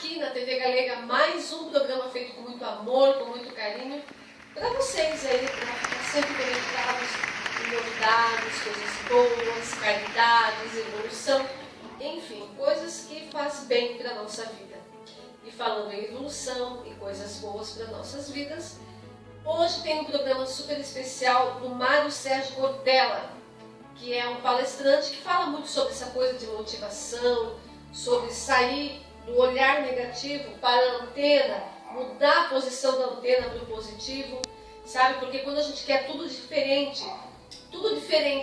aqui na TV Galega mais um programa feito com muito amor, com muito carinho, para vocês aí, para ficar sempre conectados em novidades, coisas boas, caridades, evolução, enfim, coisas que fazem bem para a nossa vida. E falando em evolução e coisas boas para nossas vidas, hoje tem um programa super especial do Mário Sérgio Cortella, que é um palestrante que fala muito sobre essa coisa de motivação, sobre sair do olhar negativo para a antena, mudar a posição da antena para o positivo, sabe? Porque quando a gente quer tudo diferente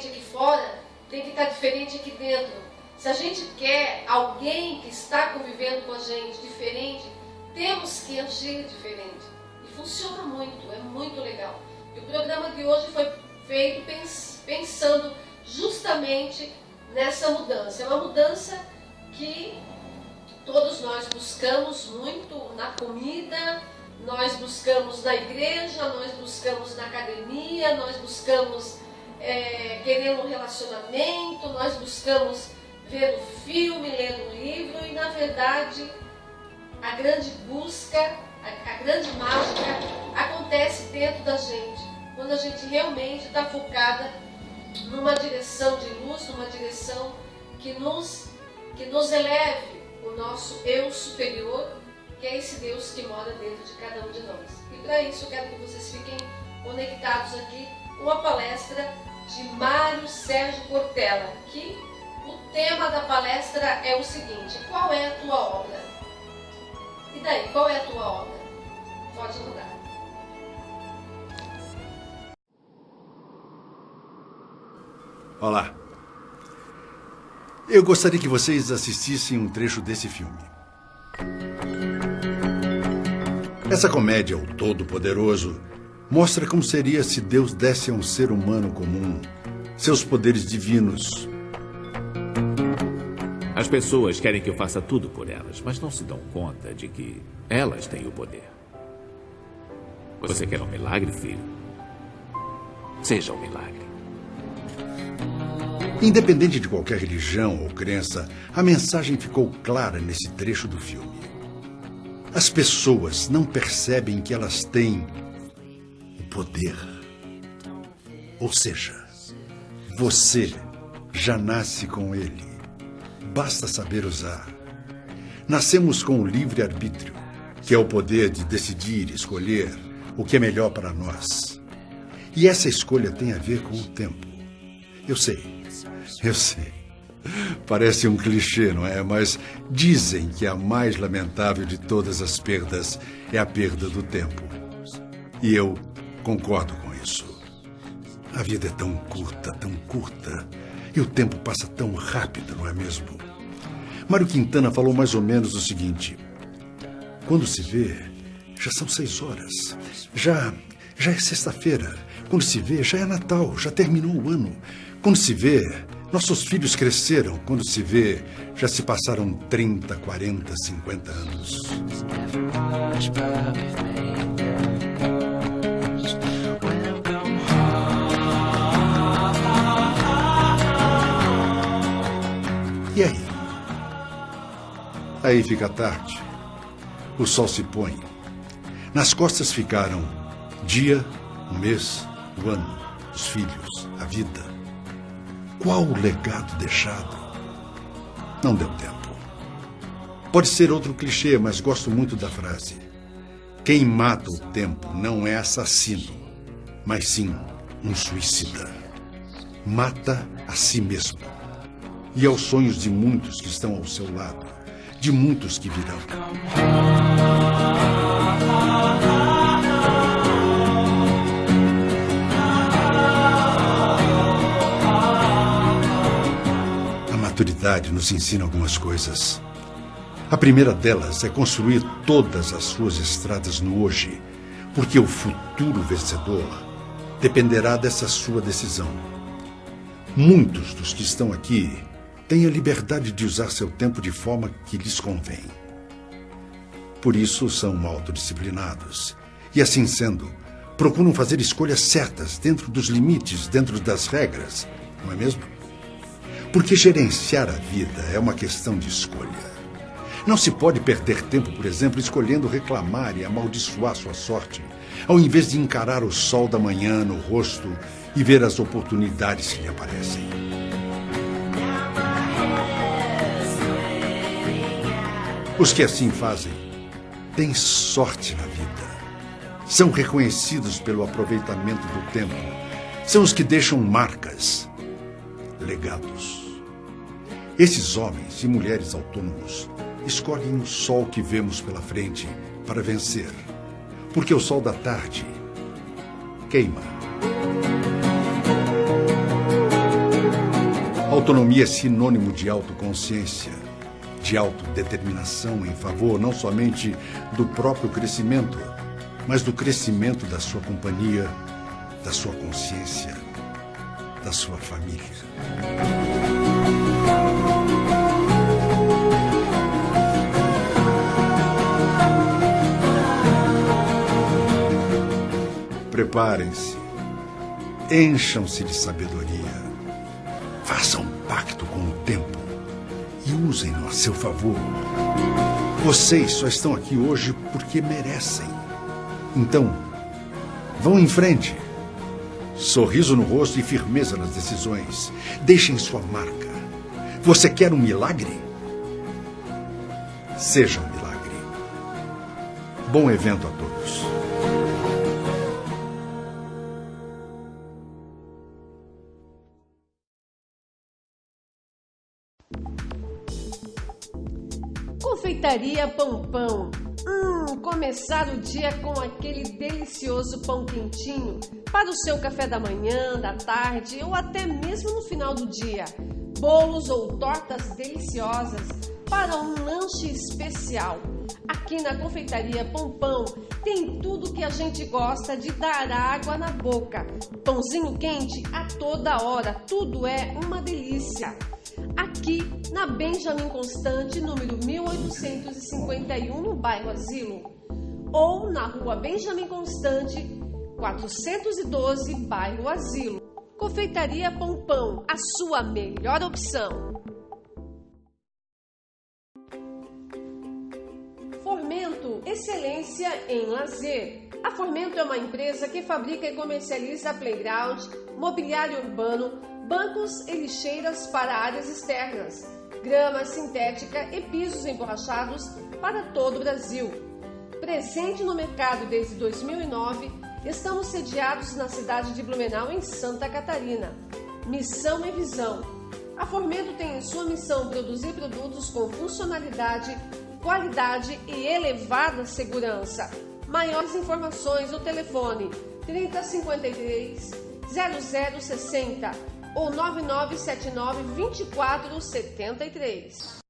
aqui fora, tem que estar diferente aqui dentro. Se a gente quer alguém que está convivendo com a gente diferente, temos que agir diferente. E funciona muito, é muito legal. E o programa de hoje foi feito pensando justamente nessa mudança. É uma mudança que todos nós buscamos muito na comida, nós buscamos na igreja, nós buscamos na academia, nós buscamos querendo um relacionamento, nós buscamos ver um filme, ler um livro e, na verdade, a grande busca, a grande mágica acontece dentro da gente, quando a gente realmente está focada numa direção de luz, numa direção que nos eleve o nosso eu superior, que é esse Deus que mora dentro de cada um de nós. E para isso eu quero que vocês fiquem conectados aqui com a palestra de Mário Sérgio Cortella, que o tema da palestra é o seguinte: qual é a tua obra? E daí, qual é a tua obra? Pode mudar. Olá. Eu gostaria que vocês assistissem um trecho desse filme. Essa comédia, O Todo-Poderoso, mostra como seria se Deus desse a um ser humano comum seus poderes divinos. As pessoas querem que eu faça tudo por elas, mas não se dão conta de que elas têm o poder. Você quer um milagre, filho? Seja um milagre. Independente de qualquer religião ou crença, a mensagem ficou clara nesse trecho do filme. As pessoas não percebem que elas têm o poder. Ou seja, você já nasce com ele. Basta saber usar. Nascemos com o livre-arbítrio, que é o poder de decidir e escolher o que é melhor para nós. E essa escolha tem a ver com o tempo. Eu sei. Parece um clichê, não é? Mas dizem que a mais lamentável de todas as perdas é a perda do tempo. E eu concordo com isso. A vida é tão curta, e o tempo passa tão rápido, não é mesmo? Mário Quintana falou mais ou menos o seguinte: quando se vê, já são 6 horas. Já é sexta-feira. Quando se vê, já é Natal, já terminou o ano. Quando se vê, nossos filhos cresceram. Quando se vê, já se passaram 30, 40, 50 anos. E aí? Aí fica tarde. O sol se põe. Nas costas ficaram dia, o mês, o ano, os filhos, a vida. Qual o legado deixado? Não deu tempo. Pode ser outro clichê, mas gosto muito da frase. Quem mata o tempo não é assassino, mas sim um suicida. Mata a si mesmo. E aos sonhos de muitos que estão ao seu lado, de muitos que virão. A maturidade nos ensina algumas coisas. A primeira delas é construir todas as suas estradas no hoje, porque o futuro vencedor dependerá dessa sua decisão. Muitos dos que estão aqui têm a liberdade de usar seu tempo de forma que lhes convém. Por isso são autodisciplinados. E assim sendo, procuram fazer escolhas certas dentro dos limites, dentro das regras, não é mesmo? Porque gerenciar a vida é uma questão de escolha. Não se pode perder tempo, por exemplo, escolhendo reclamar e amaldiçoar sua sorte, ao invés de encarar o sol da manhã no rosto e ver as oportunidades que lhe aparecem. Os que assim fazem têm sorte na vida. São reconhecidos pelo aproveitamento do tempo. São os que deixam marcas, legados. Esses homens e mulheres autônomos escolhem o sol que vemos pela frente para vencer, porque o sol da tarde queima. Autonomia é sinônimo de autoconsciência, de autodeterminação em favor não somente do próprio crescimento, mas do crescimento da sua companhia, da sua consciência, da sua família. Preparem-se, encham-se de sabedoria, façam um pacto com o tempo e usem-no a seu favor. Vocês só estão aqui hoje porque merecem. Então, vão em frente. Sorriso no rosto e firmeza nas decisões. Deixem sua marca. Você quer um milagre? Seja um milagre. Bom evento a todos. Confeitaria Pão. Começar o dia com aquele delicioso pão quentinho para o seu café da manhã, da tarde ou até mesmo no final do dia. Bolos ou tortas deliciosas para um lanche especial. Aqui na Confeitaria Pão tem tudo que a gente gosta de dar água na boca. Pãozinho quente a toda hora, tudo é uma delícia. Aqui na Benjamin Constant, número 1851, no bairro Asilo. Ou na rua Benjamin Constant, 412, bairro Asilo. Confeitaria Pão, a sua melhor opção. Formento, excelência em lazer. A Formento é uma empresa que fabrica e comercializa playground, mobiliário urbano, bancos e lixeiras para áreas externas, grama sintética e pisos emborrachados para todo o Brasil. Presente no mercado desde 2009, estamos sediados na cidade de Blumenau, em Santa Catarina. Missão e visão. A Formento tem em sua missão produzir produtos com funcionalidade, qualidade e elevada segurança. Maiores informações no telefone 3053 0060 ou 9979 2473.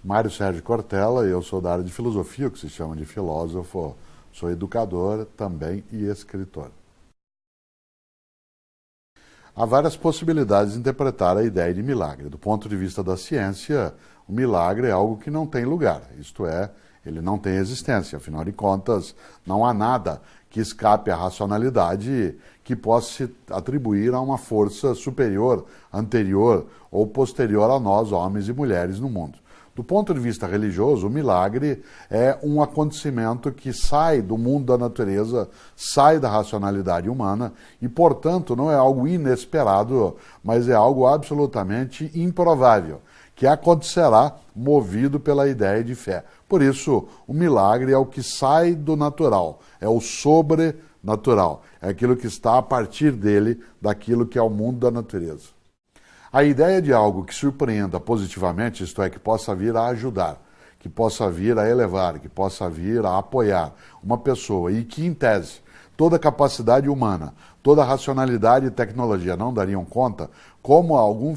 Mário Sérgio Cortella, eu sou da área de filosofia, o que se chama de filósofo, sou educador também e escritor. Há várias possibilidades de interpretar a ideia de milagre. Do ponto de vista da ciência, o milagre é algo que não tem lugar, isto é, ele não tem existência, afinal de contas, não há nada que escape à racionalidade que possa se atribuir a uma força superior, anterior ou posterior a nós, homens e mulheres, no mundo. Do ponto de vista religioso, o milagre é um acontecimento que sai do mundo da natureza, sai da racionalidade humana e, portanto, não é algo inesperado, mas é algo absolutamente improvável, que acontecerá movido pela ideia de fé. Por isso, o milagre é o que sai do natural, é o sobrenatural, é aquilo que está a partir dele, daquilo que é o mundo da natureza. A ideia de algo que surpreenda positivamente, isto é, que possa vir a ajudar, que possa vir a elevar, que possa vir a apoiar uma pessoa e que, em tese, toda a capacidade humana, toda a racionalidade e tecnologia não dariam conta, como algum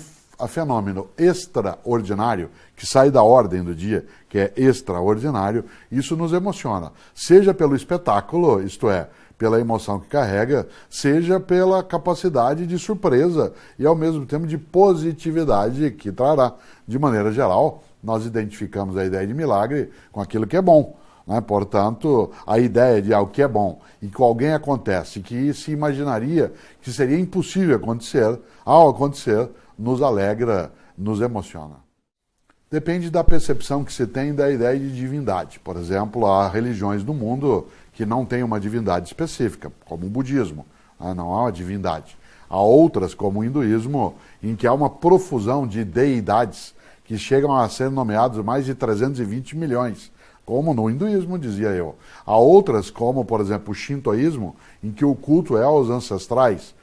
fenômeno extraordinário, que sai da ordem do dia, que é extraordinário, isso nos emociona. Seja pelo espetáculo, isto é, pela emoção que carrega, seja pela capacidade de surpresa e, ao mesmo tempo, de positividade que trará. De maneira geral, nós identificamos a ideia de milagre com aquilo que é bom. né? Portanto, a ideia de algo que é bom e que alguém acontece, que se imaginaria que seria impossível acontecer, ao acontecer, nos alegra, nos emociona. Depende da percepção que se tem da ideia de divindade. Por exemplo, há religiões no mundo que não têm uma divindade específica, como o budismo, né? Não há uma divindade. Há outras, como o hinduísmo, em que há uma profusão de deidades que chegam a ser nomeados mais de 320 milhões, como no hinduísmo, dizia eu. Há outras, como, por exemplo, o shintoísmo, em que o culto é aos ancestrais.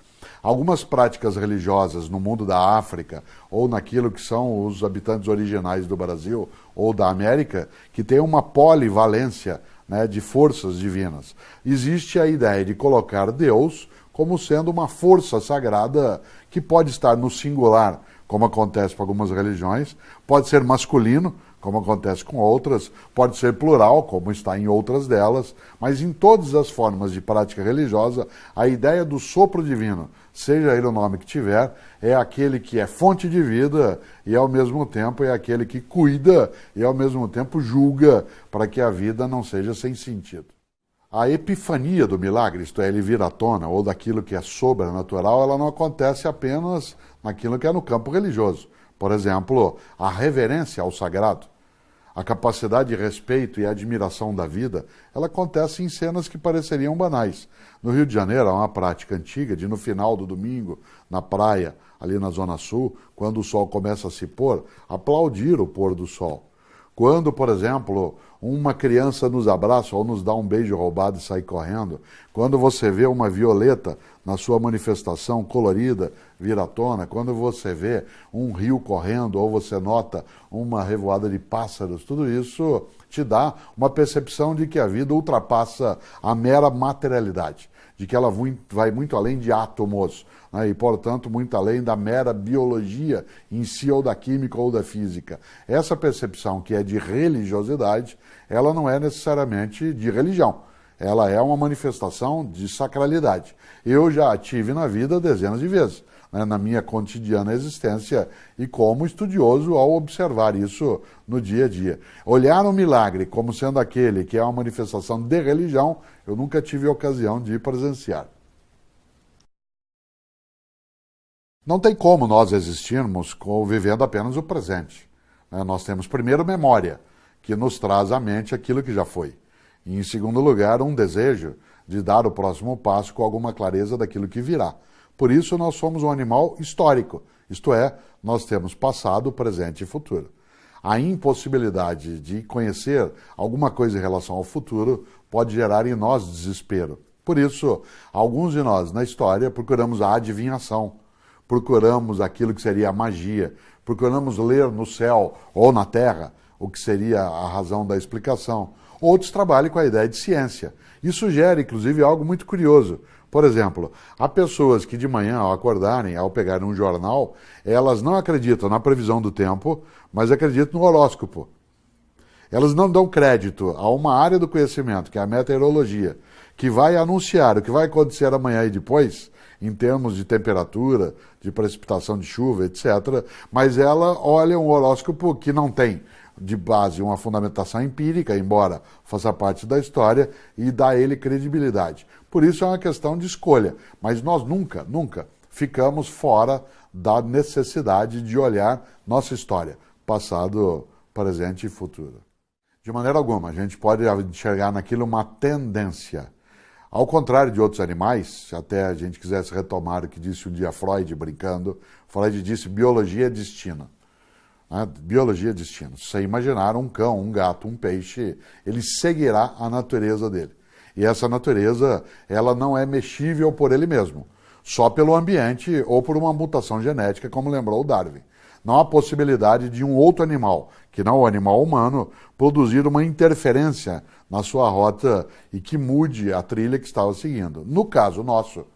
Algumas práticas religiosas no mundo da África, ou naquilo que são os habitantes originais do Brasil ou da América, que têm uma polivalência, né, de forças divinas. Existe a ideia de colocar Deus como sendo uma força sagrada que pode estar no singular, como acontece com algumas religiões, pode ser masculino, como acontece com outras, pode ser plural, como está em outras delas, mas em todas as formas de prática religiosa, a ideia do sopro divino, seja ele o nome que tiver, é aquele que é fonte de vida e ao mesmo tempo é aquele que cuida e ao mesmo tempo julga para que a vida não seja sem sentido. A epifania do milagre, isto é, ele vir à tona, ou daquilo que é sobrenatural, ela não acontece apenas naquilo que é no campo religioso. Por exemplo, a reverência ao sagrado, a capacidade de respeito e admiração da vida, ela acontece em cenas que pareceriam banais. No Rio de Janeiro, há uma prática antiga de, no final do domingo, na praia, ali na Zona Sul, quando o sol começa a se pôr, aplaudir o pôr do sol. Quando, por exemplo, uma criança nos abraça ou nos dá um beijo roubado e sai correndo, quando você vê uma violeta na sua manifestação colorida vir à tona, quando você vê um rio correndo ou você nota uma revoada de pássaros, tudo isso te dá uma percepção de que a vida ultrapassa a mera materialidade, de que ela vai muito além de átomos, né, e, portanto, muito além da mera biologia em si, ou da química ou da física. Essa percepção que é de religiosidade, ela não é necessariamente de religião. Ela é uma manifestação de sacralidade. Eu já a tive na vida dezenas de vezes, né, na minha cotidiana existência, e como estudioso ao observar isso no dia a dia. Olhar o milagre como sendo aquele que é uma manifestação de religião, eu nunca tive a ocasião de presenciar. Não tem como nós existirmos vivendo apenas o presente. Nós temos primeiro memória, que nos traz à mente aquilo que já foi. E, em segundo lugar, um desejo de dar o próximo passo com alguma clareza daquilo que virá. Por isso, nós somos um animal histórico, isto é, nós temos passado, presente e futuro. A impossibilidade de conhecer alguma coisa em relação ao futuro pode gerar em nós desespero. Por isso, alguns de nós na história procuramos a adivinhação, procuramos aquilo que seria a magia, procuramos ler no céu ou na terra o que seria a razão da explicação. Outros trabalham com a ideia de ciência. Isso gera, inclusive, algo muito curioso. Por exemplo, há pessoas que de manhã, ao acordarem, ao pegarem um jornal, elas não acreditam na previsão do tempo, mas acreditam no horóscopo. Elas não dão crédito a uma área do conhecimento, que é a meteorologia, que vai anunciar o que vai acontecer amanhã e depois, em termos de temperatura, de precipitação de chuva, etc. Mas ela olha um horóscopo que não tem de base uma fundamentação empírica, embora faça parte da história, e dá a ele credibilidade. Por isso é uma questão de escolha, mas nós nunca ficamos fora da necessidade de olhar nossa história, passado, presente e futuro. De maneira alguma, a gente pode enxergar naquilo uma tendência. Ao contrário de outros animais, se até a gente quisesse retomar o que disse um dia Freud brincando, Freud disse biologia é destino. Biologia é destino. Se você imaginar um cão, um gato, um peixe, ele seguirá a natureza dele. E essa natureza, ela não é mexível por ele mesmo, só pelo ambiente ou por uma mutação genética, como lembrou Darwin. Não há possibilidade de um outro animal, que não o animal humano, produzir uma interferência na sua rota e que mude a trilha que estava seguindo. No caso nosso,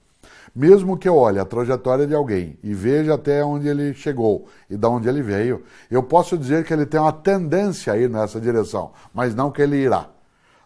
mesmo que eu olhe a trajetória de alguém e veja até onde ele chegou e de onde ele veio, eu posso dizer que ele tem uma tendência a ir nessa direção, mas não que ele irá.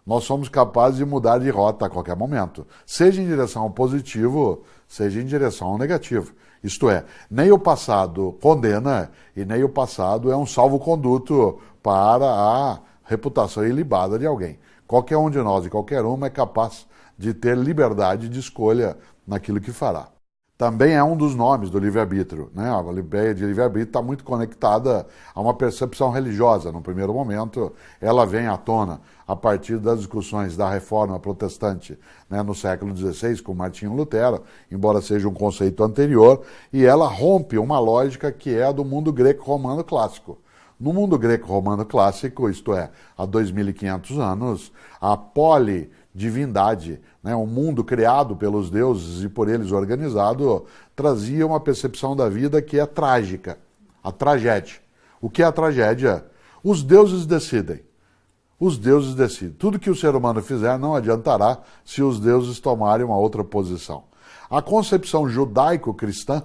Nós somos capazes de mudar de rota a qualquer momento, seja em direção ao positivo, seja em direção ao negativo. Isto é, nem o passado condena e nem o passado é um salvo-conduto para a reputação ilibada de alguém. Qualquer um de nós e qualquer uma é capaz de ter liberdade de escolha naquilo que fará. Também é um dos nomes do livre-arbítrio, né? A ideia de livre-arbítrio está muito conectada a uma percepção religiosa. No primeiro momento, ela vem à tona a partir das discussões da Reforma Protestante, né, no século XVI, com Martinho Lutero, embora seja um conceito anterior, e ela rompe uma lógica que é a do mundo greco-romano clássico. No mundo greco-romano clássico, isto é, há 2.500 anos, a polidivindade, né, um mundo criado pelos deuses e por eles organizado, trazia uma percepção da vida que é trágica, a tragédia. O que é a tragédia? Os deuses decidem. Os deuses decidem. Tudo que o ser humano fizer não adiantará se os deuses tomarem uma outra posição. A concepção judaico-cristã,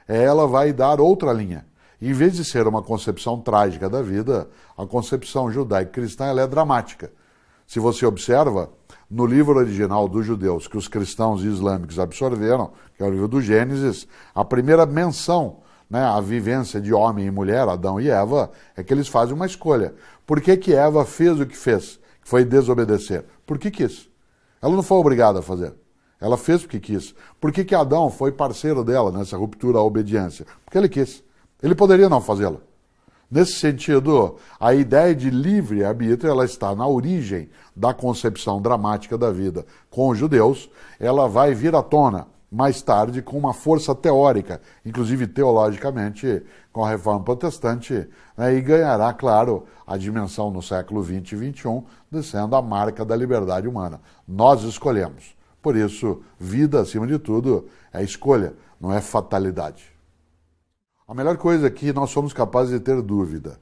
ela vai dar outra linha. Em vez de ser uma concepção trágica da vida, a concepção judaico-cristã ela é dramática. Se você observa, no livro original dos judeus, que os cristãos e islâmicos absorveram, que é o livro do Gênesis, a primeira menção, né, à vivência de homem e mulher, Adão e Eva, é que eles fazem uma escolha. Por que Eva fez o que fez? Que foi desobedecer. Porque quis. Ela não foi obrigada a fazer. Ela fez porque quis. Por que Adão foi parceiro dela nessa ruptura à obediência? Porque ele quis. Ele poderia não fazê-la. Nesse sentido, a ideia de livre-arbítrio ela está na origem da concepção dramática da vida com os judeus. Ela vai vir à tona mais tarde com uma força teórica, inclusive teologicamente, com a Reforma Protestante, né, e ganhará, claro, a dimensão no século XX e XXI, sendo a marca da liberdade humana. Nós escolhemos. Por isso, vida, acima de tudo, é escolha, não é fatalidade. A melhor coisa é que nós somos capazes de ter dúvida.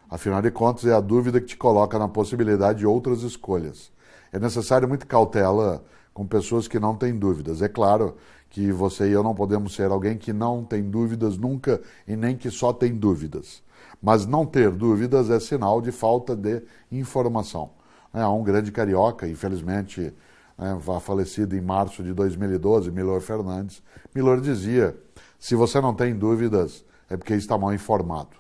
Afinal de contas, é a dúvida que te coloca na possibilidade de outras escolhas. É necessário muita cautela com pessoas que não têm dúvidas. É claro que você e eu não podemos ser alguém que não tem dúvidas nunca e nem que só tem dúvidas. Mas não ter dúvidas é sinal de falta de informação. Há um grande carioca, infelizmente, falecido em março de 2012, Milor Fernandes. Milor dizia, se você não tem dúvidas, é porque está mal informado.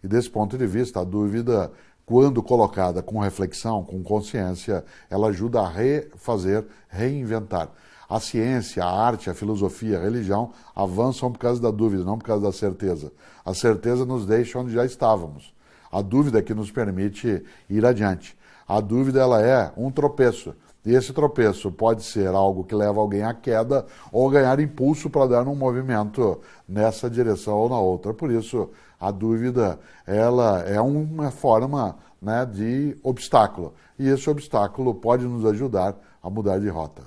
E desse ponto de vista, a dúvida, quando colocada com reflexão, com consciência, ela ajuda a refazer, reinventar. A ciência, a arte, a filosofia, a religião avançam por causa da dúvida, não por causa da certeza. A certeza nos deixa onde já estávamos. A dúvida é que nos permite ir adiante. A dúvida ela é um tropeço. E esse tropeço pode ser algo que leva alguém à queda ou ganhar impulso para dar um movimento nessa direção ou na outra. Por isso, a dúvida ela é uma forma, né, de obstáculo. E esse obstáculo pode nos ajudar a mudar de rota.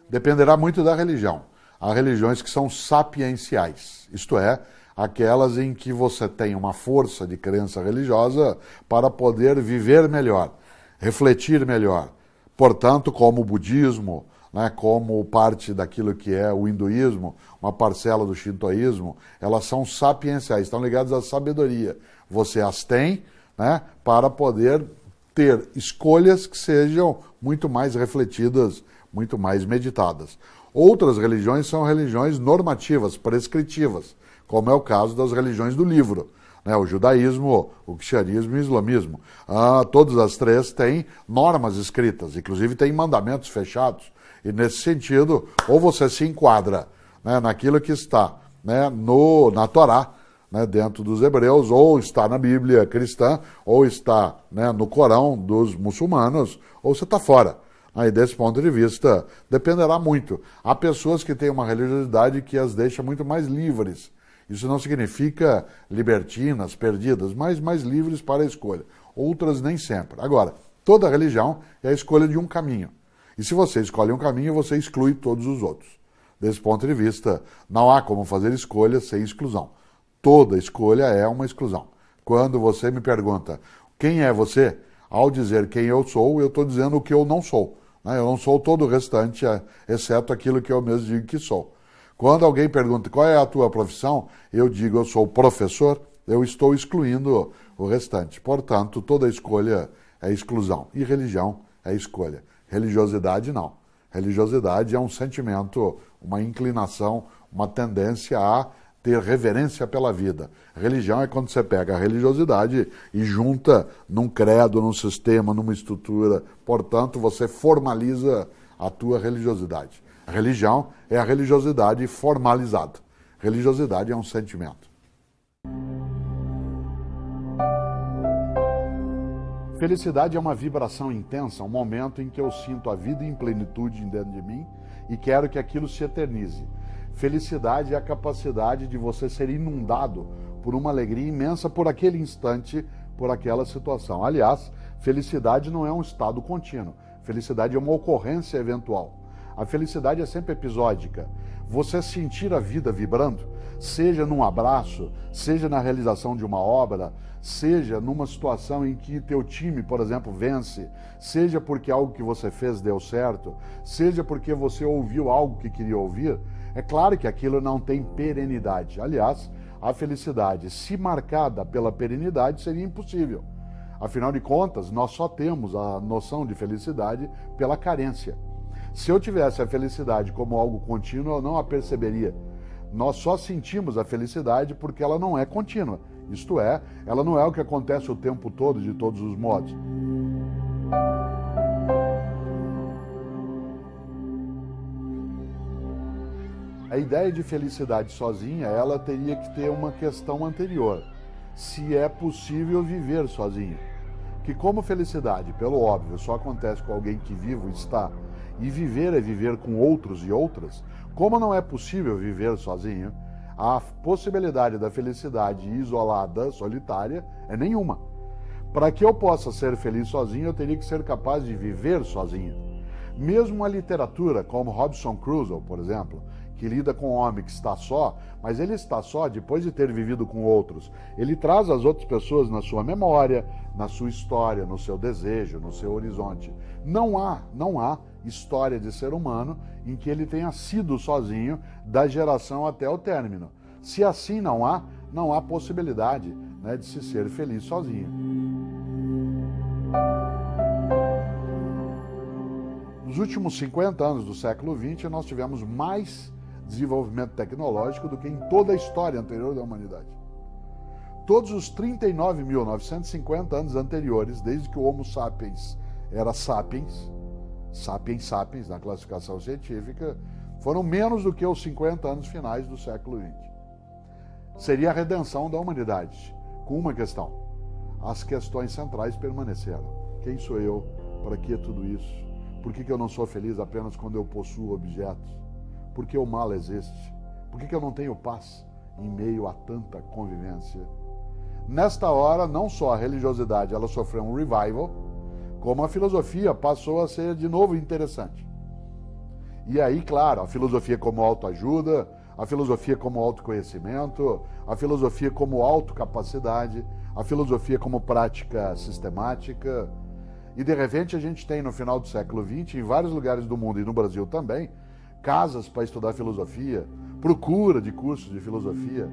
Dependerá muito da religião. Há religiões que são sapienciais, isto é, aquelas em que você tem uma força de crença religiosa para poder viver melhor, refletir melhor. Portanto, como o budismo, né, como parte daquilo que é o hinduísmo, uma parcela do shintoísmo, elas são sapienciais, estão ligadas à sabedoria. Você as tem, né, para poder ter escolhas que sejam muito mais refletidas, muito mais meditadas. Outras religiões são religiões normativas, prescritivas, como é o caso das religiões do livro. O judaísmo, o cristianismo e o islamismo. Todas as três têm normas escritas, inclusive têm mandamentos fechados. E nesse sentido, ou você se enquadra, né, naquilo que está, né, na Torá, né, dentro dos hebreus, ou está na Bíblia cristã, ou está, né, no Corão dos muçulmanos, ou você está fora. Aí, desse ponto de vista, dependerá muito. Há pessoas que têm uma religiosidade que as deixa muito mais livres. Isso não significa libertinas, perdidas, mas mais livres para a escolha. Outras nem sempre. Agora, toda religião é a escolha de um caminho. E se você escolhe um caminho, você exclui todos os outros. Desse ponto de vista, não há como fazer escolha sem exclusão. Toda escolha é uma exclusão. Quando você me pergunta quem é você, ao dizer quem eu sou, eu estou dizendo o que eu não sou. Eu não sou todo o restante, exceto aquilo que eu mesmo digo que sou. Quando alguém pergunta qual é a tua profissão, eu digo eu sou professor, eu estou excluindo o restante. Portanto, toda escolha é exclusão. E religião é escolha. Religiosidade não. Religiosidade é um sentimento, uma inclinação, uma tendência a ter reverência pela vida. Religião é quando você pega a religiosidade e junta num credo, num sistema, numa estrutura. Portanto, você formaliza a tua religiosidade. A religião é a religiosidade formalizada. Religiosidade é um sentimento. Felicidade é uma vibração intensa, um momento em que eu sinto a vida em plenitude dentro de mim e quero que aquilo se eternize. Felicidade é a capacidade de você ser inundado por uma alegria imensa por aquele instante, por aquela situação. Aliás, felicidade não é um estado contínuo. Felicidade é uma ocorrência eventual. A felicidade é sempre episódica. Você sentir a vida vibrando, seja num abraço, seja na realização de uma obra, seja numa situação em que teu time, por exemplo, vence, seja porque algo que você fez deu certo, seja porque você ouviu algo que queria ouvir, é claro que aquilo não tem perenidade. Aliás, a felicidade, se marcada pela perenidade, seria impossível. Afinal de contas, nós só temos a noção de felicidade pela carência. Se eu tivesse a felicidade como algo contínuo, eu não a perceberia. Nós só sentimos a felicidade porque ela não é contínua. Isto é, ela não é o que acontece o tempo todo, de todos os modos. A ideia de felicidade sozinha, ela teria que ter uma questão anterior. Se é possível viver sozinho. Que como felicidade, pelo óbvio, só acontece com alguém que vivo está, e viver é viver com outros e outras, como não é possível viver sozinho, a possibilidade da felicidade isolada, solitária, é nenhuma. Para que eu possa ser feliz sozinho, eu teria que ser capaz de viver sozinho. Mesmo a literatura, como Robinson Crusoe, por exemplo, que lida com um homem que está só, mas ele está só depois de ter vivido com outros. Ele traz as outras pessoas na sua memória, na sua história, no seu desejo, no seu horizonte. Não há história de ser humano em que ele tenha sido sozinho da geração até o término. Se assim não há possibilidade, né, de se ser feliz sozinho. Nos últimos 50 anos do século XX, nós tivemos mais desenvolvimento tecnológico do que em toda a história anterior da humanidade. Todos os 39.950 anos anteriores, desde que o Homo sapiens era sapiens na classificação científica, foram menos do que os 50 anos finais do século XX. Seria a redenção da humanidade, com uma questão. As questões centrais permaneceram. Quem sou eu? Para que tudo isso? Por que eu não sou feliz apenas quando eu possuo objetos? Por que o mal existe? Por que eu não tenho paz em meio a tanta convivência? Nesta hora, não só a religiosidade ela sofreu um revival, como a filosofia passou a ser de novo interessante. E aí, claro, a filosofia como autoajuda, a filosofia como autoconhecimento, a filosofia como autocapacidade, a filosofia como prática sistemática. E de repente a gente tem no final do século XX, em vários lugares do mundo e no Brasil também, casas para estudar filosofia, procura de cursos de filosofia.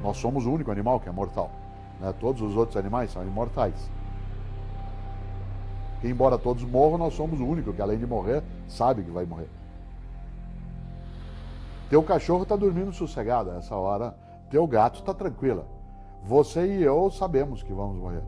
Nós somos o único animal que é mortal, né? Todos os outros animais são imortais. Que embora todos morram, nós somos o único que além de morrer, sabe que vai morrer. Teu cachorro está dormindo sossegado a essa hora, teu gato está tranquila. Você e eu sabemos que vamos morrer.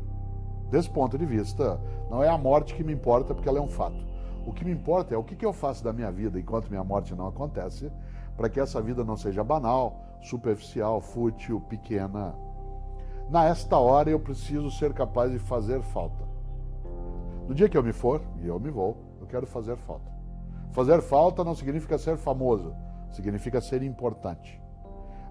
Desse ponto de vista, não é a morte que me importa, porque ela é um fato. O que me importa é o que eu faço da minha vida enquanto minha morte não acontece, para que essa vida não seja banal, superficial, fútil, pequena. Nesta hora eu preciso ser capaz de fazer falta. No dia que eu me for, e eu me vou, eu quero fazer falta. Fazer falta não significa ser famoso, significa ser importante.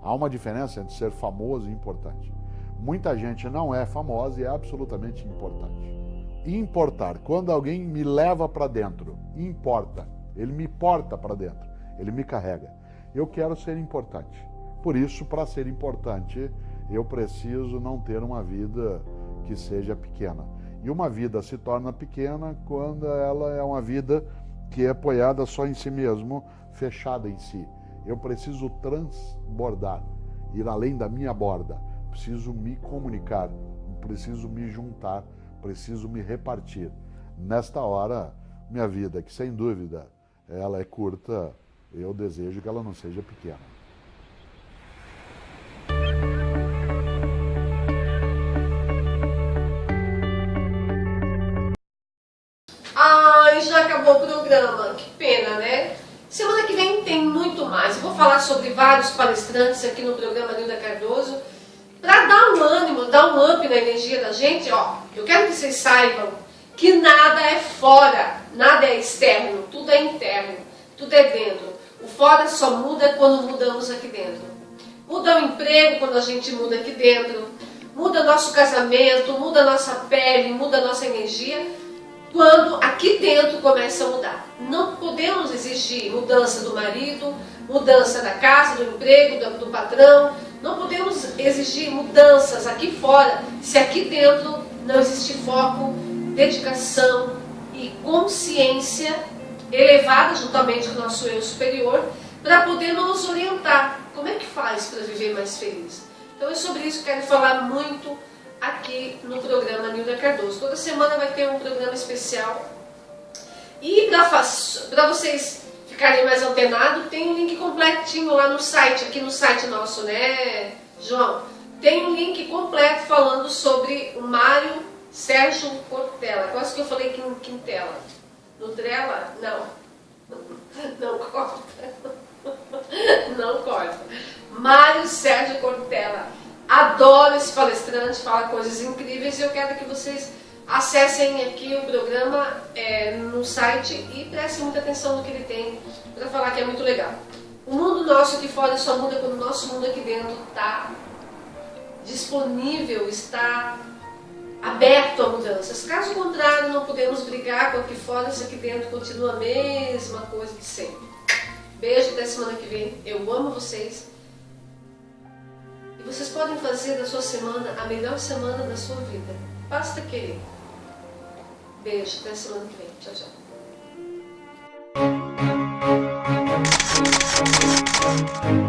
Há uma diferença entre ser famoso e importante. Muita gente não é famosa e é absolutamente importante. Importar, quando alguém me leva para dentro, importa, ele me porta para dentro, ele me carrega. Eu quero ser importante. Por isso, para ser importante, eu preciso não ter uma vida que seja pequena. E uma vida se torna pequena quando ela é uma vida que é apoiada só em si mesmo, fechada em si. Eu preciso transbordar, ir além da minha borda. Preciso me comunicar preciso me juntar, preciso me repartir. Nesta hora, minha vida, que sem dúvida ela é curta, eu desejo que ela não seja pequena. Ai, já acabou o programa, que pena, né? Semana que vem tem muito mais. Eu vou falar sobre vários palestrantes aqui no programa Nilda Cardoso, para dar um ânimo, dar um up na energia da gente. Ó, eu quero que vocês saibam que nada é fora, nada é externo, tudo é interno, tudo é dentro. O fora só muda quando mudamos aqui dentro. Muda o emprego quando a gente muda aqui dentro, muda nosso casamento, muda nossa pele, muda nossa energia, quando aqui dentro começa a mudar. Não podemos exigir mudança do marido, mudança da casa, do emprego, do patrão. Não podemos exigir mudanças aqui fora se aqui dentro não existe foco, dedicação e consciência elevada juntamente com o nosso eu superior para poder nos orientar. Como é que faz para viver mais feliz? Então é sobre isso que eu quero falar muito aqui no programa Nilda Cardoso. Toda semana vai ter um programa especial. E para vocês ficarem mais antenados, tem um link completinho lá no site, aqui no site nosso, né, João? Tem um link completo falando sobre o Mário Sérgio Cortella. Quase que eu falei Quintela. Nutrela? Não. Não corta. Não corta. Mário Sérgio Cortella. Adoro esse palestrante, fala coisas incríveis e eu quero que vocês acessem aqui o programa no site e prestem muita atenção no que ele tem para falar, que é muito legal. O mundo nosso aqui fora só muda quando o nosso mundo aqui dentro está disponível, está aberto a mudanças. Caso contrário, não podemos brigar com aqui fora, se aqui dentro continua a mesma coisa de sempre. Beijo, até semana que vem. Eu amo vocês. E vocês podem fazer da sua semana a melhor semana da sua vida. Basta querer. Beijo, até semana que vem. Tchau, tchau.